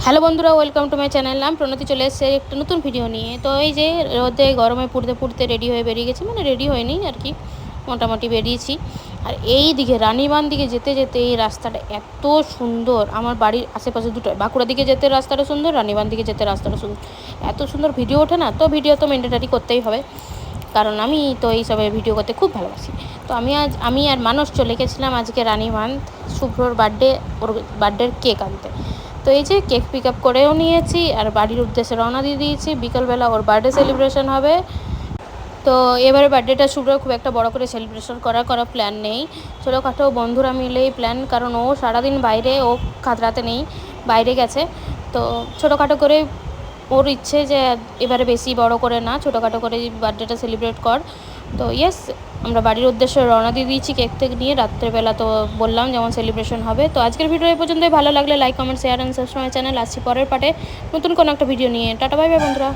Hello বন্ধুরা, welcome to my channel. আমি প্রণতি চলে এসেছি একটা নতুন ভিডিও নিয়ে। তো এই যে রোদে গরমে পুড়তে পুড়তে রেডি হয়ে বেরিয়ে গেছি, মানে রেডি হয়নি আর কি, মোটামুটি বেরিয়েছি। আর এই দিকে রানীবাঁধ দিকে যেতে যেতে এই রাস্তাটা এত সুন্দর, আমার বাড়ির আশেপাশে দুটো, বাঁকুড়া দিকে যেতে রাস্তাটা সুন্দর, রানীবাঁধ দিকে যেতে রাস্তাটা সুন্দর, এত সুন্দর ভিডিও ওঠে না। তো ভিডিও তো মেনটেনারি করতেই হবে, কারণ আমি তো এইসবের ভিডিও করতে খুব ভালোবাসি। তো আমি আর মানুষ চলে গেছিলাম আজকে রানীবাঁধ, শুভ্রর বার্থডে, ওর বার্থডের কেক আনতে। তো এই যে কেক পিক আপ করেও নিয়েছি আর বাড়ির উদ্দেশ্যে রওনা দিয়ে দিয়েছি। বিকালবেলা ওর বার্থডে সেলিব্রেশন হবে। তো এবারে বার্থডেটা শুভ্র খুব একটা বড় করে সেলিব্রেশন করার প্ল্যান নেই, ছোটোখাটো বন্ধুরা মিলেই প্ল্যান, কারণ ও সারাদিন বাইরে, ও কাতরাতে নেই, বাইরে গেছে। তো ছোটোখাটো করে ওর ইচ্ছে যে এবারে বেশি বড় করে না, ছোটোখাটো করে বার্থডেটা সেলিব্রেট কর। তো ইয়েস, আমরা বাড়ির উদ্দেশ্যে রওনা দিয়ে দিয়েছি কেক থেকে নিয়ে। রাত্রেবেলা তো বললাম যেমন সেলিব্রেশন হবে। তো আজকের ভিডিও এই পর্যন্তই। ভালো লাগলে like, comment, share and subscribe my channel. আসছি পরের পার্টে নতুন কোনো একটা ভিডিও নিয়ে। টাটা, বাই বাই বন্ধুরা।